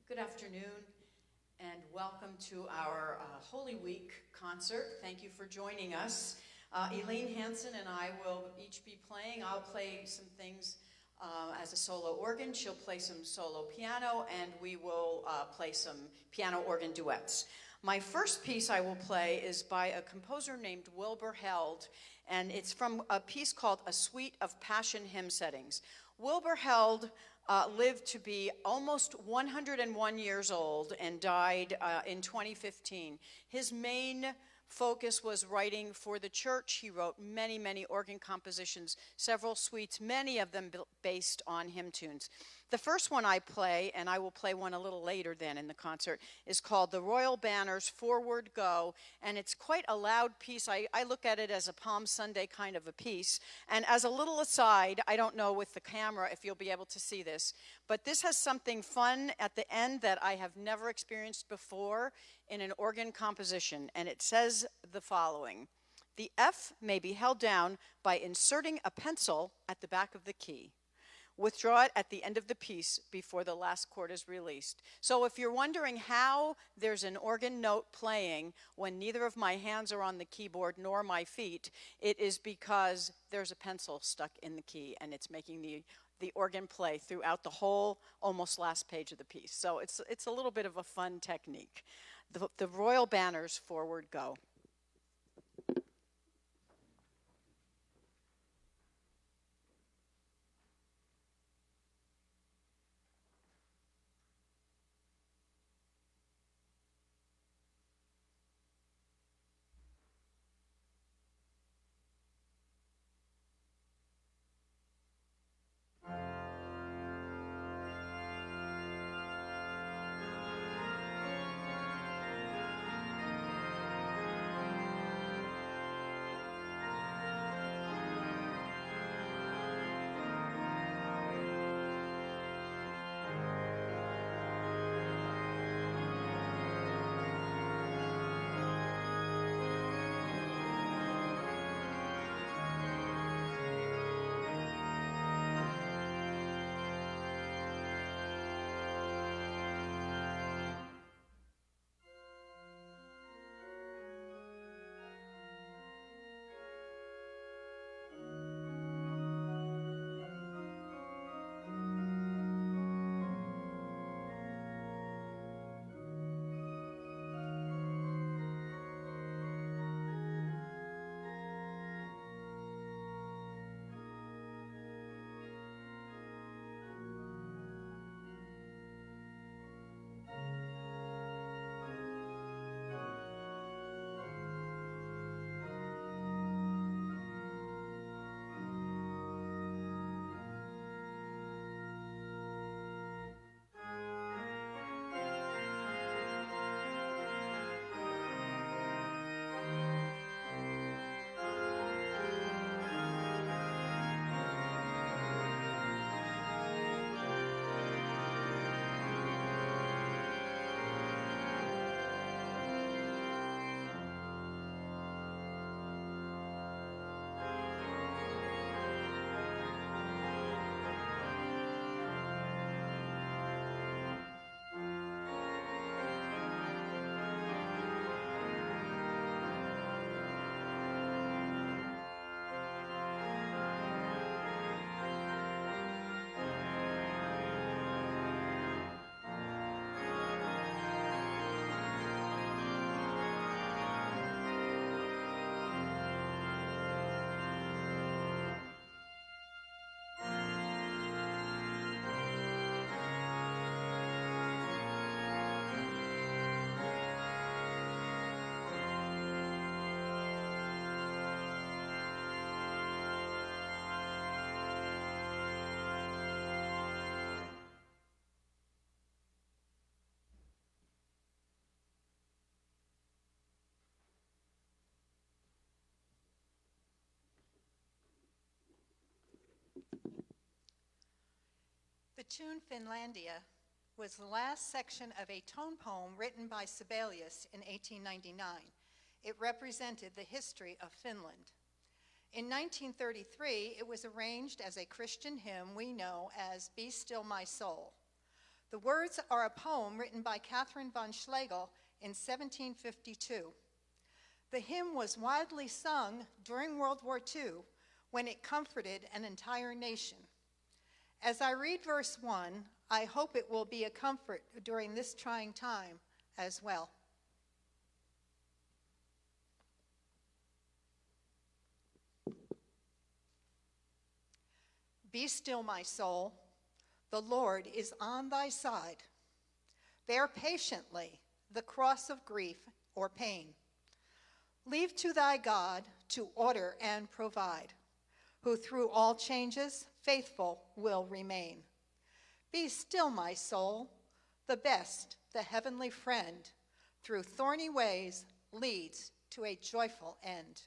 Good afternoon, and welcome to our Holy Week concert. Thank you for joining us. Elaine, Hansen, and I will each be playing. I'll play some things as a solo organ. She'll play some solo piano, and we will play some piano organ duets. My first piece I will play is by a composer named Wilbur Held, and it's from a piece called A Suite of Passion Hymn Settings. Wilbur Held lived to be almost 101 years old and died in 2015. His main focus was writing for the church. He wrote many, many organ compositions, several suites, many of them based on hymn tunes. The first one I play, and I will play one a little later then in the concert, is called The Royal Banners Forward Go, and it's quite a loud piece. I look at it as a Palm Sunday kind of a piece, and as a little aside, I don't know with the camera if you'll be able to see this, but this has something fun at the end that I have never experienced before in an organ composition, and it says the following: the F may be held down by inserting a pencil at the back of the key. Withdraw it at the end of the piece before the last chord is released. So if you're wondering how there's an organ note playing when neither of my hands are on the keyboard nor my feet, it is because there's a pencil stuck in the key and it's making the organ play throughout the whole almost last page of the piece. So it's a little bit of a fun technique. The Royal Banners Forward Go. The tune Finlandia was the last section of a tone poem written by Sibelius in 1899. It represented the history of Finland. In 1933, it was arranged as a Christian hymn we know as Be Still My Soul. The words are a poem written by Catherine von Schlegel in 1752. The hymn was widely sung during World War II when it comforted an entire nation. As I read verse 1, I hope it will be a comfort during this trying time as well. Be still, my soul. The Lord is on thy side. Bear patiently the cross of grief or pain. Leave to thy God to order and provide, who through all changes faithful will remain. Be still, my soul. The best, the heavenly friend, through thorny ways leads to a joyful end.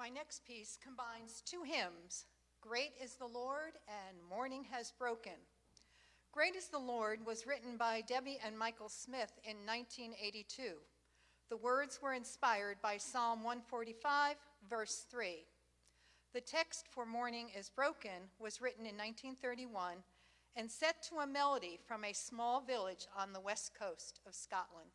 My next piece combines two hymns, Great is the Lord and Morning Has Broken. Great is the Lord was written by Debbie and Michael Smith in 1982. The words were inspired by Psalm 145, verse 3. The text for Morning is Broken was written in 1931 and set to a melody from a small village on the west coast of Scotland.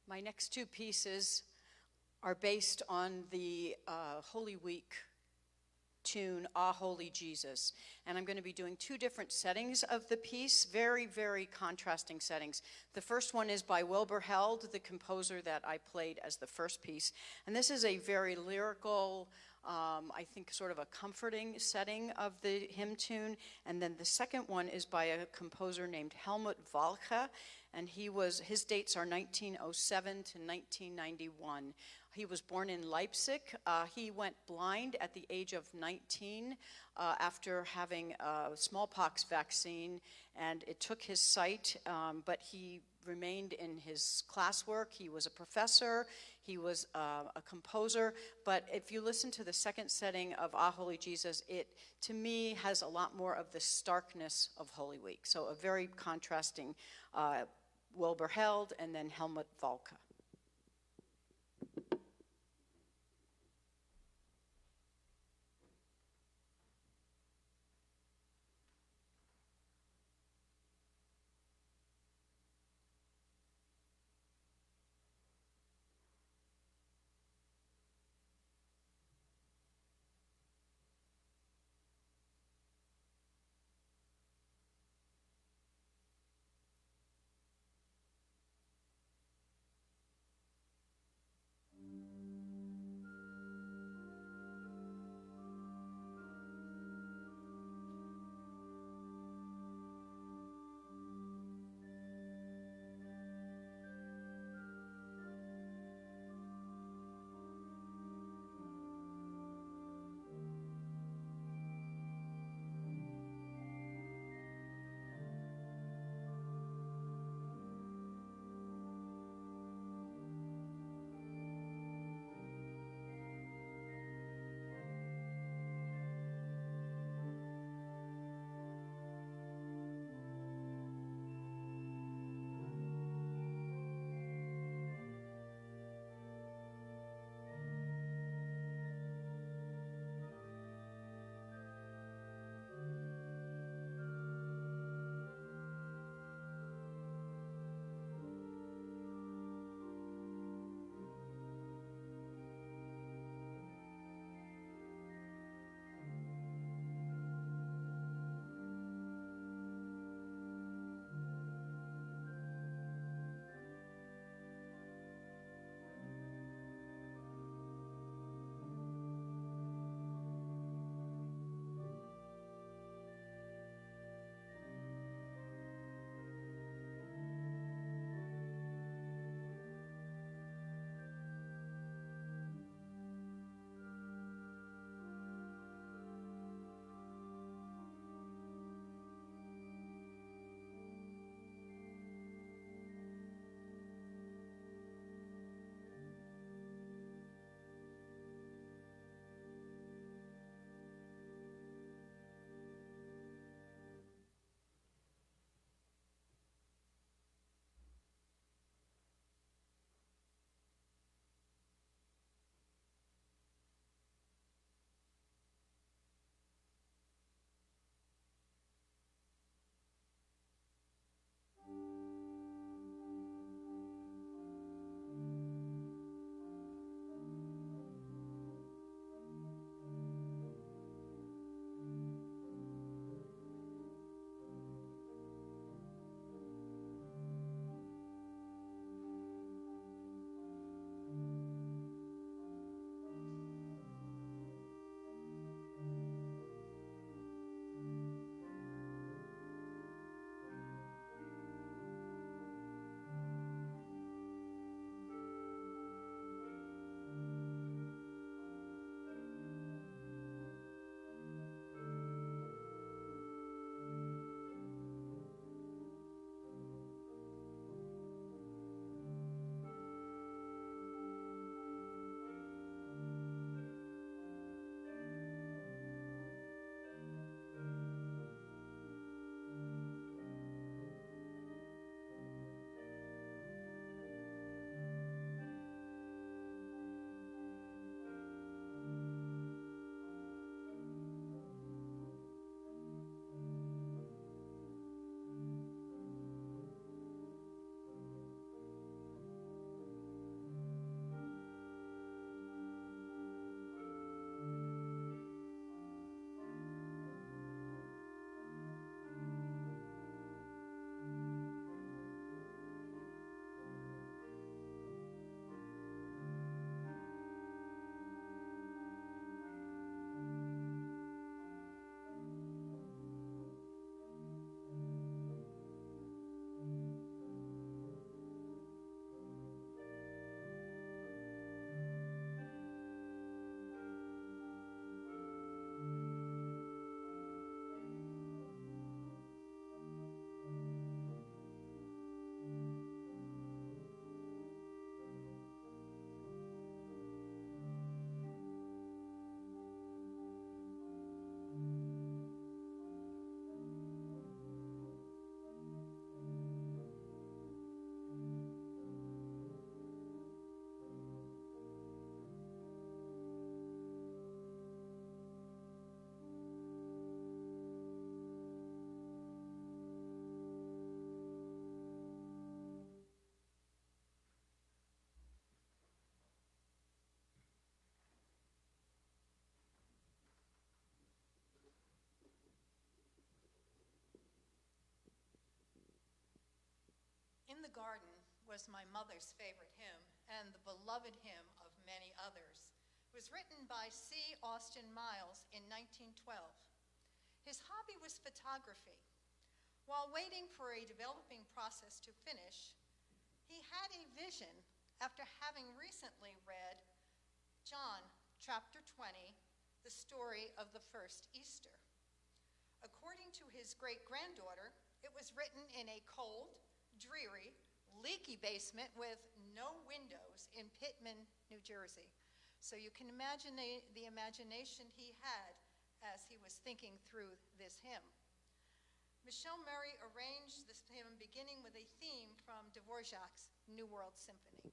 My next two pieces are based on the Holy Week tune, Ah, Holy Jesus. And I'm going to be doing two different settings of the piece, very, very contrasting settings. The first one is by Wilbur Held, the composer that I played as the first piece. And this is a very lyrical, I think sort of a comforting setting of the hymn tune. And then the second one is by a composer named Helmut Walche. and his dates are 1907 to 1991. He was born in Leipzig. He went blind at the age of 19 after having a smallpox vaccine, and it took his sight, but he remained in his classwork. He was a professor, he was a composer, but if you listen to the second setting of Ah, Holy Jesus, it, to me, has a lot more of the starkness of Holy Week. So a very contrasting Wilbur Held and then Helmut Walke. the Garden was my mother's favorite hymn and the beloved hymn of many others. It was written by C. Austin Miles in 1912. His hobby was photography. While waiting for a developing process to finish, he had a vision after having recently read John chapter 20, the story of the first Easter. According to his great-granddaughter, it was written in a cold, dreary, leaky basement with no windows in Pitman, New Jersey. So you can imagine the imagination he had as he was thinking through this hymn. Michelle Murray arranged this hymn beginning with a theme from Dvorak's New World Symphony.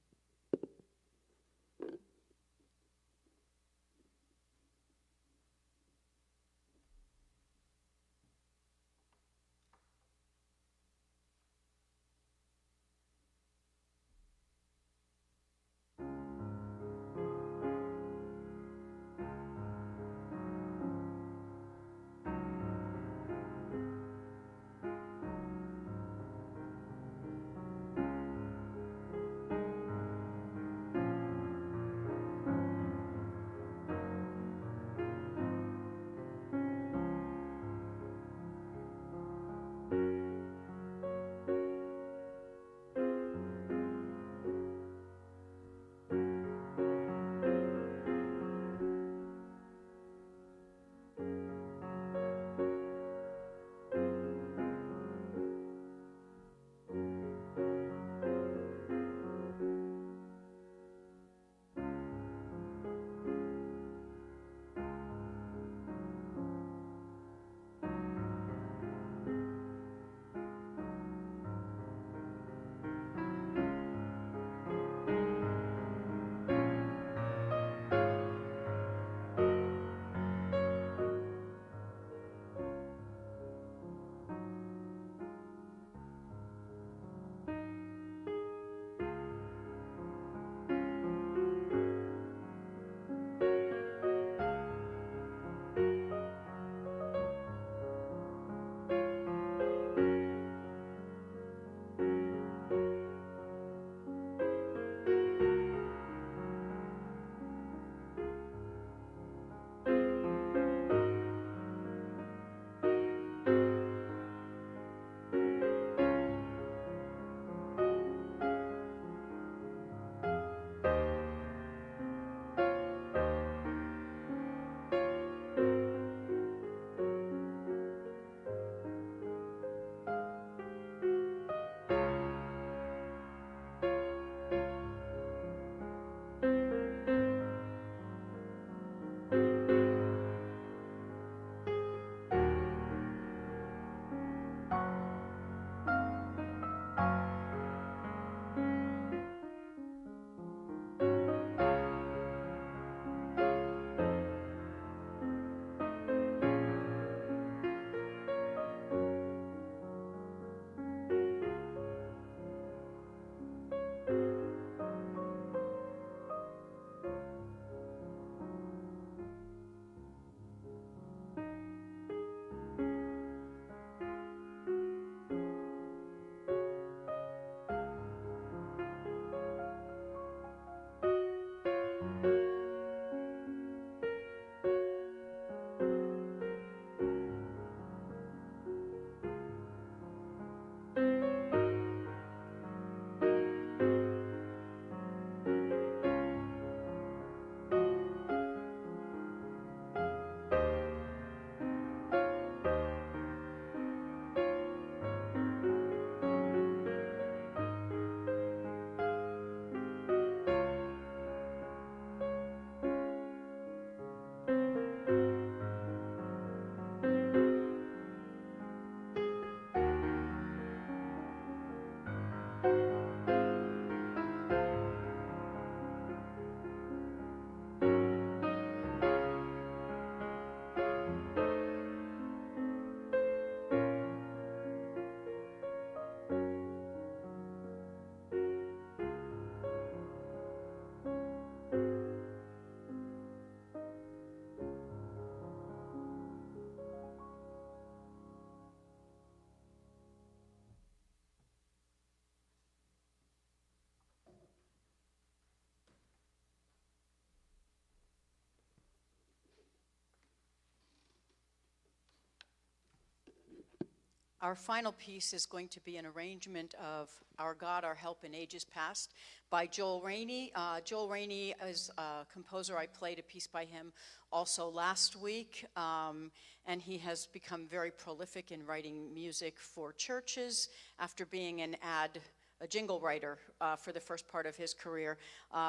Our final piece is going to be an arrangement of Our God, Our Help in Ages Past by Joel Rainey. Joel Rainey is a composer. I played a piece by him also last week, and he has become very prolific in writing music for churches after being a jingle writer for the first part of his career.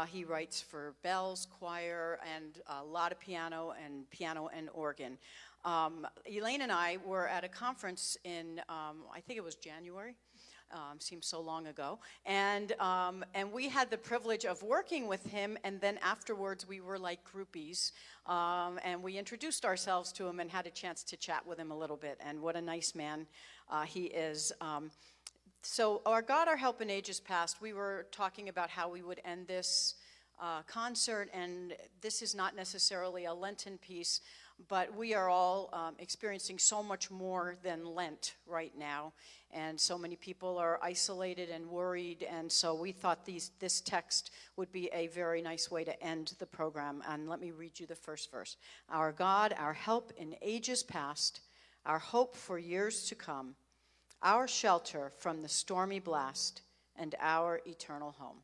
He writes for bells, choir, and a lot of piano and organ. Elaine and I were at a conference in, I think it was January, seems so long ago, and we had the privilege of working with him, and then afterwards we were like groupies, and we introduced ourselves to him and had a chance to chat with him a little bit, and what a nice man he is. So Our God, Our Help in Ages Past, we were talking about how we would end this concert, and this is not necessarily a Lenten piece, but we are all experiencing so much more than Lent right now, and so many people are isolated and worried, and so we thought this text would be a very nice way to end the program. And let me read you the first verse. Our God, our help in ages past, our hope for years to come, our shelter from the stormy blast, and our eternal home.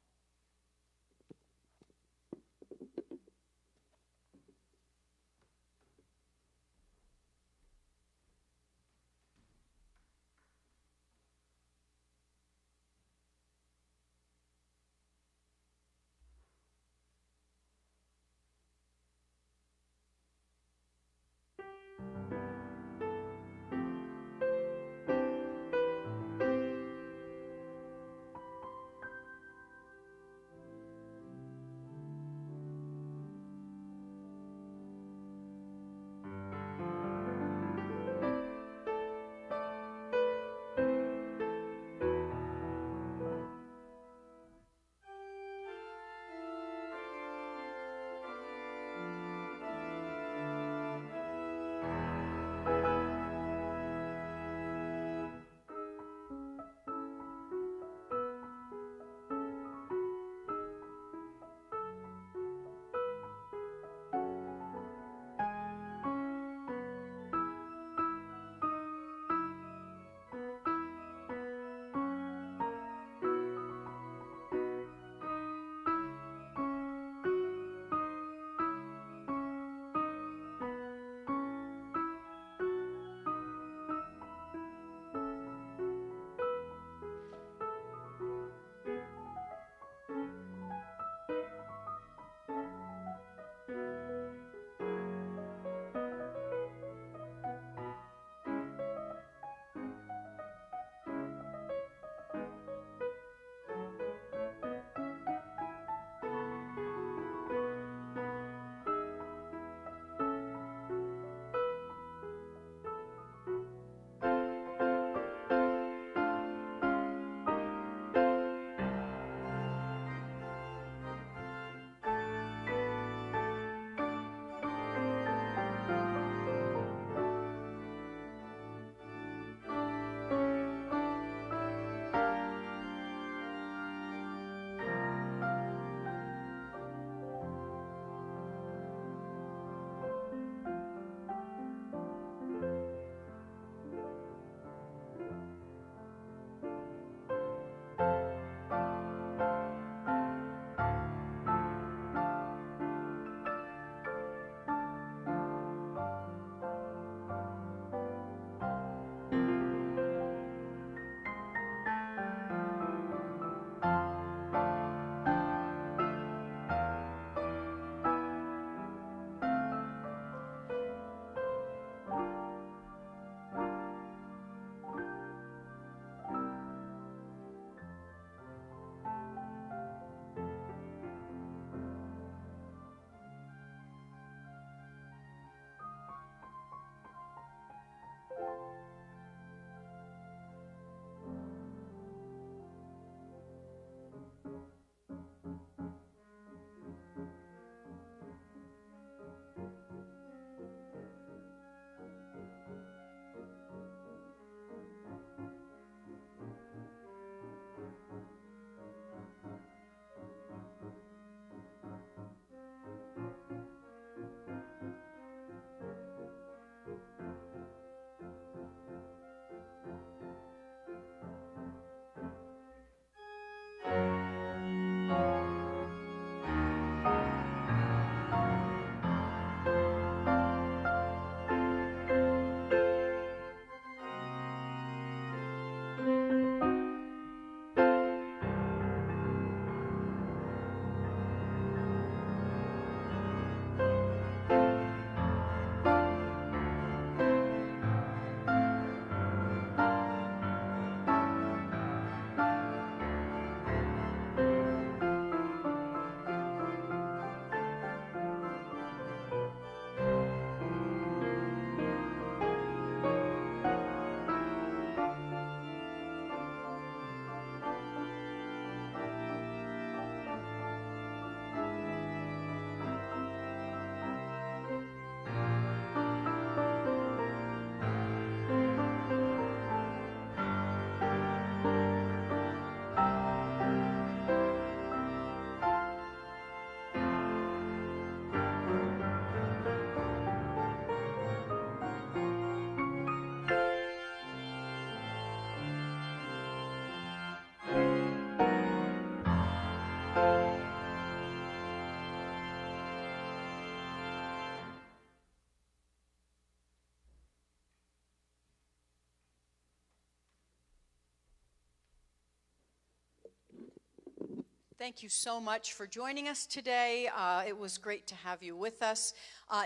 Thank you so much for joining us today. It was great to have you with us.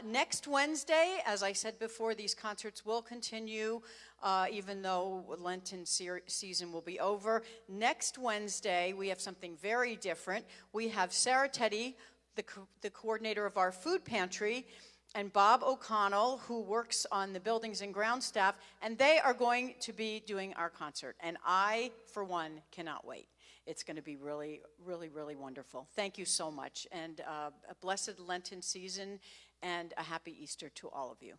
Next Wednesday, as I said before, these concerts will continue, even though Lenten season will be over. Next Wednesday, we have something very different. We have Sarah Teddy, the coordinator of our food pantry, and Bob O'Connell, who works on the buildings and ground staff, and they are going to be doing our concert. And I, for one, cannot wait. It's going to be really, really, really wonderful. Thank you so much, and a blessed Lenten season, and a happy Easter to all of you.